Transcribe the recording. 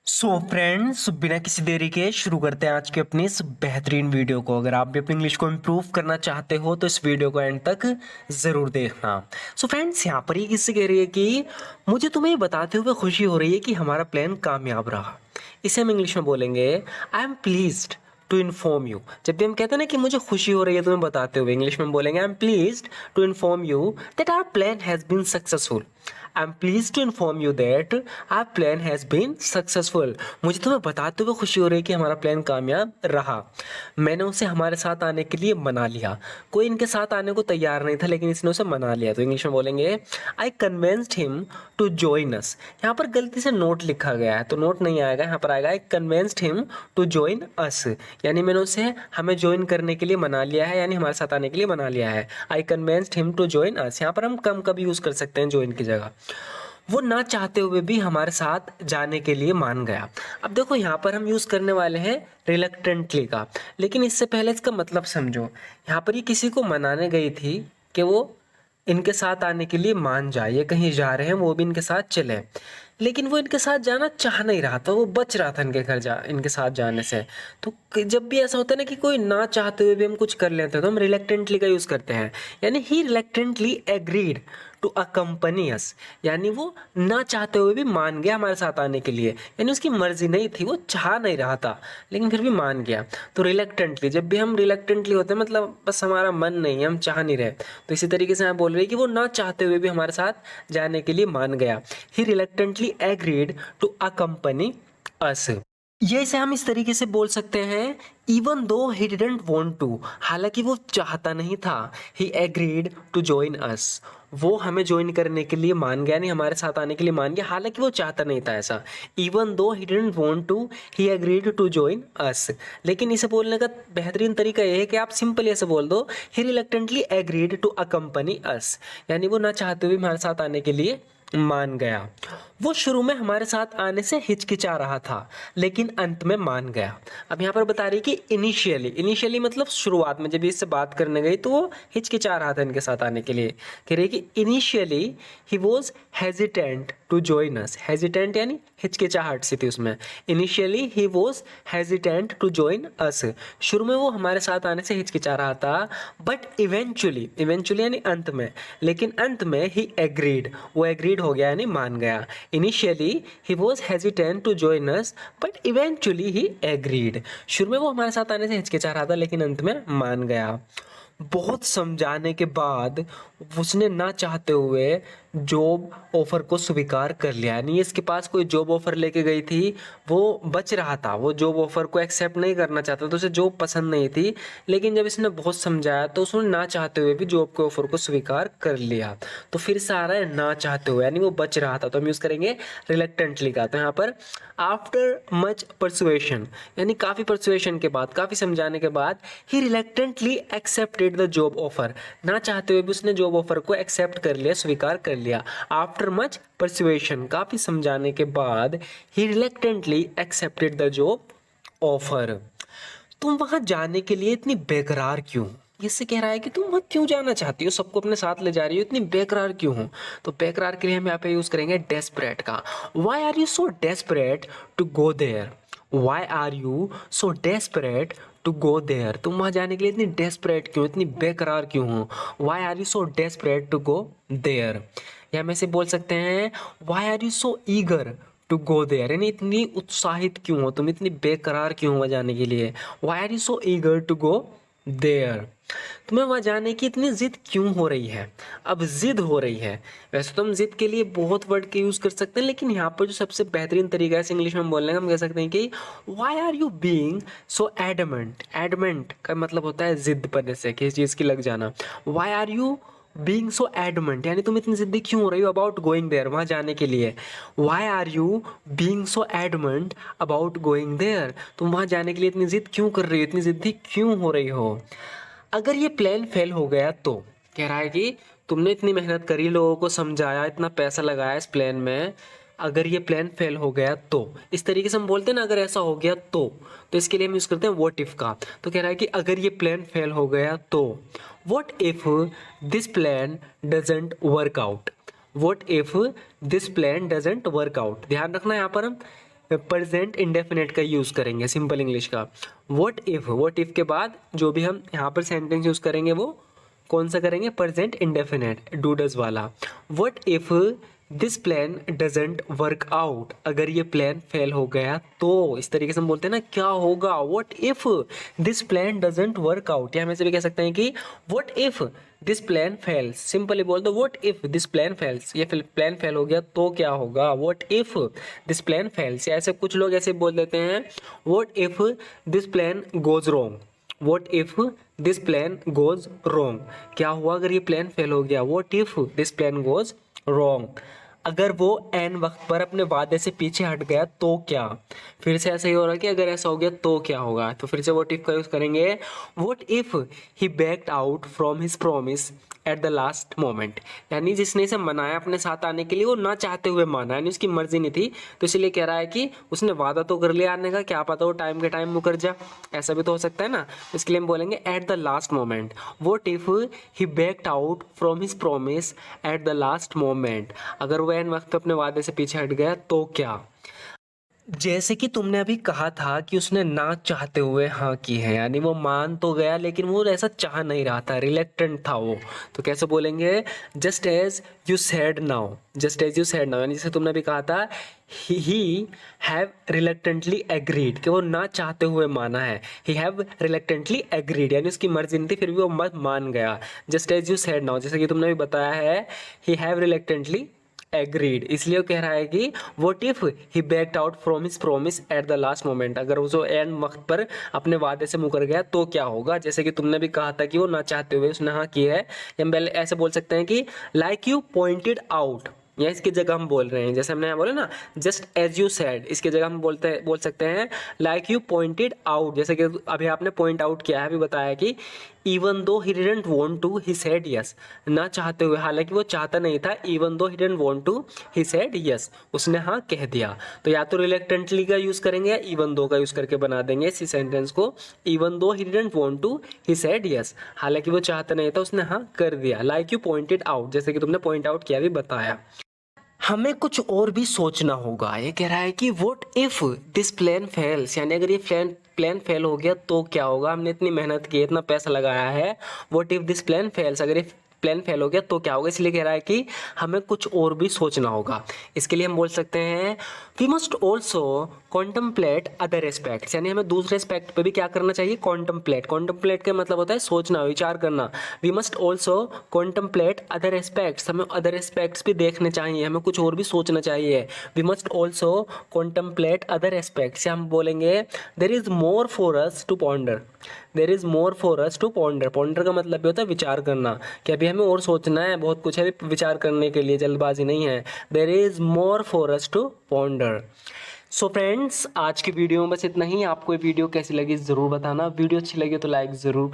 Friends, बिना किसी देरी के शुरू करते हैं आज के अपनी इस बेहतरीन वीडियो को। अगर आप भी अपनी इंग्लिश को इम्प्रूव करना चाहते हो तो इस वीडियो को एंड तक ज़रूर देखना। फ्रेंड्स, यहाँ पर ये किससे कह रही है कि मुझे तुम्हें बताते हुए खुशी हो रही है कि हमारा प्लान कामयाब रहा। इसे हम इंग्लिश में बोलेंगे I am pleased to inform you. जब भी हम कहते हैं ना कि मुझे खुशी हो रही है तुम्हें बताते हुए, इंग्लिश में बोलेंगे I am pleased to inform you that our plan has been successful. I am please to inform you that our plan has been successful. मुझे तुम्हें बताते हुए खुशी हो रही है कि हमारा प्लान कामयाब रहा। मैंने उसे हमारे साथ आने के लिए मना लिया। कोई इनके साथ आने को तैयार नहीं था लेकिन इसने उसे मना लिया। तो इंग्लिश में बोलेंगे I convinced him to join us. यहाँ पर गलती से नोट लिखा गया है तो नोट नहीं आएगा, यहाँ पर आएगा I convinced him to join us. यानी मैंने उसे हमें ज्वाइन करने के लिए मना लिया है, यानी हमारे साथ आने के लिए मना लिया है। I convinced him to join us. यहाँ पर हम कम का भी यूज़ कर सकते हैं ज्वाइन की जगह। वो ना चाहते हुए भी हमारे साथ जाने के लिए मान गया। अब देखो यहाँ पर हम यूज़ करने वाले हैं रिलक्टेंटली का, लेकिन इससे पहले इसका मतलब समझो। यहाँ पर ये किसी को मनाने गई थी कि वो इनके साथ आने के लिए मान जाए, ये कहीं जा रहे हैं वो भी इनके साथ चले, लेकिन वो इनके साथ जाना चाह नहीं रहा था, वो बच रहा था इनके साथ जाने से। तो जब भी ऐसा होता है ना कि कोई ना चाहते हुए भी हम कुछ कर लेते हैं तो हम रिलेक्टेंटली का यूज़ करते हैं। यानी ही रिलेक्टेंटली एग्रीड टू अकम्पनी अस, यानी वो ना चाहते हुए भी मान गया हमारे साथ आने के लिए। यानी उसकी मर्जी नहीं थी, वो चाह नहीं रहा था लेकिन फिर भी मान गया। तो रिलेक्टेंटली, जब भी हम रिलेक्टेंटली होते हैं मतलब बस हमारा मन नहीं है, हम चाह नहीं रहे। तो इसी तरीके से मैं बोल रही कि वो ना चाहते हुए भी हमारे साथ जाने के लिए मान गया। ही रिलेक्टेंटली एग्रीड टू अकम्पनी अस। ये इसे हम इस तरीके से बोल सकते हैं even though he didn't want to, हालांकि वो चाहता नहीं था। ही एग्रीड टू जॉइन अस, वो हमें ज्वाइन करने के लिए मान गया, नहीं हमारे साथ आने के लिए मान गया, हालांकि वो चाहता नहीं था ऐसा। Even though he didn't want to he agreed to join us. लेकिन इसे बोलने का बेहतरीन तरीका यह है कि आप सिंपल ऐसे बोल दो ही रिलक्टेंटली एग्रीड टू अकम्पनी अस, यानी वो ना चाहते हुए हमारे साथ आने के लिए मान गया। वो शुरू में हमारे साथ आने से हिचकिचा रहा था लेकिन अंत में मान गया। अब यहाँ पर बता रही कि इनिशियली, इनिशियली मतलब शुरुआत में जब इससे बात करने गई तो वो हिचकिचा रहा था इनके साथ आने के लिए। कह रही कि initially he was hesitant to join us. Hesitant यानी हिचकिचाहट सी थी उसमें। Initially he was hesitant to join us, शुरू में वो हमारे साथ आने से हिचकिचा रहा था। बट इवेंचुअली, इवेंचुअली यानी अंत में, लेकिन अंत में ही एग्रीड, वो एग्रीड हो गया यानी मान गया। Initially he was hesitant to join us but eventually he agreed, शुरू में वो हमारे साथ आने से हिचकिचा रहा था लेकिन अंत में मान गया। बहुत समझाने के बाद उसने ना चाहते हुए जॉब ऑफर को स्वीकार कर लिया। यानी इसके पास कोई जॉब ऑफर लेके गई थी, वो बच रहा था, वो जॉब ऑफर को एक्सेप्ट नहीं करना चाहता था, उसे जॉब पसंद नहीं थी। लेकिन जब इसने बहुत समझाया तो उसने ना चाहते हुए भी जॉब के ऑफर को स्वीकार कर लिया। तो फिर से आ रहा है ना चाहते हुए, यानी वो बच रहा था, तो हम यूज़ करेंगे रिलेक्टेंटली का। तो यहाँ पर आफ्टर मच परसुएशन, यानी काफ़ी परसुएशन के बाद, काफ़ी समझाने के बाद, ही reluctantly accepted the job offer, ना चाहते हुए भी उसने जॉब ऑफर को एक्सेप्ट कर लिया, स्वीकार कर लिया। आफ्टर मच परसुएशन, काफ़ी समझाने के बाद, ही reluctantly accepted the job offer. तुम वहां जाने के लिए इतनी बेकरार क्यों? इससे कह रहा है कि तुम वहां क्यों जाना चाहती हो, सबको अपने साथ ले जा रही हो, इतनी बेकरार क्यों हो? तो बेकरार के लिए हम यहाँ पे यूज करेंगे डेस्परेट का। Why are you so desperate to go there? Why are you so desperate to go there? तुम वहां जाने के लिए इतनी डेस्परेट क्यों, इतनी बेकरार क्यों हो? Why are you so desperate to go there? या हम ऐसे बोल सकते हैं why are you so eager to go there, यानी इतनी उत्साहित क्यों हो तुम, इतनी बेकरार क्यों हो जाने के लिए? Why are you so eager to go there? तुम्हें वहां जाने की इतनी जिद क्यों हो रही है? अब जिद हो रही है, वैसे तो हम जिद के लिए बहुत वर्ड के यूज कर सकते हैं, लेकिन यहाँ पर जो सबसे बेहतरीन तरीका है इंग्लिश में बोलने का, हम कह सकते हैं कि why are you being so adamant. Adamant का मतलब होता है जिद पर से, किसी चीज की लग जाना। Why are you being so adamant, यानी तुम इतनी जिद्दी क्यों हो रही हो अबाउट गोइंग देयर, वहां जाने के लिए। Why are you being so adamant about going there? तुम वहां जाने के लिए इतनी जिद क्यों कर रही हो, इतनी जिद्दी क्यों हो रही हो? अगर ये प्लान फेल हो गया तो, कह रहा है कि तुमने इतनी मेहनत करी, लोगों को समझाया, इतना पैसा लगाया इस प्लान में, अगर ये प्लान फेल हो गया तो, इस तरीके से हम बोलते हैं ना अगर ऐसा हो गया तो इसके लिए हम यूज करते हैं व्हाट इफ का। तो कह रहा है कि अगर ये प्लान फेल हो गया तो, what if this plan doesn't work out? What if this plan doesn't work out? ध्यान रखना यहाँ पर हम प्रेजेंट इंडेफिनेट का यूज़ करेंगे, सिंपल इंग्लिश का। व्हाट इफ़ के बाद जो भी हम यहाँ पर सेंटेंस यूज़ करेंगे वो कौन सा करेंगे, प्रेजेंट इंडेफिनेट, डू डज वाला। What if this plan doesn't work out, अगर ये प्लान फेल हो गया तो, इस तरीके से हम बोलते हैं ना क्या होगा, what if this plan doesn't work out. या हम ऐसे भी कह सकते हैं कि what if this plan fails, simply बोल दो what if this plan fails, ये प्लान फेल हो गया तो क्या होगा, what if this plan fails. या ऐसे कुछ लोग ऐसे बोल देते हैं what if this plan goes wrong, what if this plan goes wrong, क्या हुआ अगर ये प्लान फेल हो गया, what if this plan goes wrong. अगर वो एन वक्त पर अपने वादे से पीछे हट गया तो क्या, फिर से ऐसा ही हो रहा है कि अगर ऐसा हो गया तो क्या होगा, तो फिर से व्हाट इफ का यूज करेंगे। What if he backed out from his promise at the last moment, यानी जिसने इसे मनाया अपने साथ आने के लिए वो ना चाहते हुए माना, यानी उसकी मर्जी नहीं थी, तो इसलिए कह रहा है कि उसने वादा तो कर लिया आने का, क्या पता वो टाइम के टाइम मुकर जा, ऐसा भी तो हो सकता है ना, इसके लिए हम बोलेंगे at the last moment. What if he backed out from his promise at the last moment, अगर वो एन वक्त पे अपने वादे से पीछे हट गया तो क्या। जैसे कि तुमने अभी कहा था कि उसने ना चाहते हुए हाँ की है, यानी वो मान तो गया लेकिन वो ऐसा चाह नहीं रहा था, रिलेक्टेंट था वो, तो कैसे बोलेंगे, just as you said now, just as you said now, यानी जैसे तुमने अभी कहा था ही हैव रिलेक्टेंटली एग्रीड, कि वो ना चाहते हुए माना है, ही हैव रिलेक्टेंटली एग्रीड, यानी उसकी मर्जी नहीं थी फिर भी वो मत मान गया। Just as you said now, जैसे कि तुमने अभी बताया है ही हैव रिलेक्टेंटली एग्रीड, इसलिए वो कह रहा है कि what if he backed out from his promise at the last moment, अगर वो जो एंड वक्त पर अपने वादे से मुकर गया तो क्या होगा। जैसे कि तुमने भी कहा था कि वो ना चाहते हुए उसने हाँ की है, हम पहले ऐसे बोल सकते हैं कि लाइक यू पॉइंटेड आउट, या इसकी जगह हम बोल रहे हैं जैसे हमने यहाँ बोला ना जस्ट एज यू सेड, इसकी जगह हम बोल सकते हैं लाइक यू पॉइंटेड आउट, जैसे कि अभी आपने पॉइंट आउट किया है, अभी बताया कि even though he didn't want to he said yes, ना चाहते हुए, हालांकि वो चाहता नहीं था, even though he didn't want to he said yes, उसने हाँ कह दिया। तो या तो रिलेक्टेंटली का यूज करेंगे या इवन दो का यूज करके बना देंगे इसी सेंटेंस को, even though he didn't want to he said yes, हालांकि वो चाहता नहीं था उसने हाँ कर दिया। लाइक यू पॉइंटेड आउट, जैसे कि तुमने पॉइंट आउट किया भी बताया। हमें कुछ और भी सोचना होगा, ये कह रहा है कि what if this plan fails, यानी अगर ये प्लान फेल हो गया तो क्या होगा, हमने इतनी मेहनत की, इतना पैसा लगाया है, what if this plan fails, अगर ये प्लान फेल हो गया तो क्या होगा, इसलिए कह रहा है कि हमें कुछ और भी सोचना होगा। इसके लिए हम बोल सकते हैं we must also contemplate other aspects, यानी हमें दूसरे एस्पेक्ट पे भी क्या करना चाहिए, कॉन्टम्पलेट, कॉन्टम्पलेट का मतलब होता है सोचना, विचार करना। We must also contemplate other aspects, हमें अदर एस्पेक्ट्स भी देखने चाहिए, हमें कुछ और भी सोचना चाहिए। We must also contemplate other aspects, हम बोलेंगे there is more for us to ponder, there is more for us to ponder, ponder का मतलब भी होता है विचार करना, कि अभी हमें और सोचना है, बहुत कुछ है विचार करने के लिए, जल्दबाजी नहीं है। There is more for us to ponder. So friends, आज की वीडियो में बस इतना ही। आपको ये वीडियो कैसी लगी ज़रूर बताना, वीडियो अच्छी लगी तो लाइक ज़रूर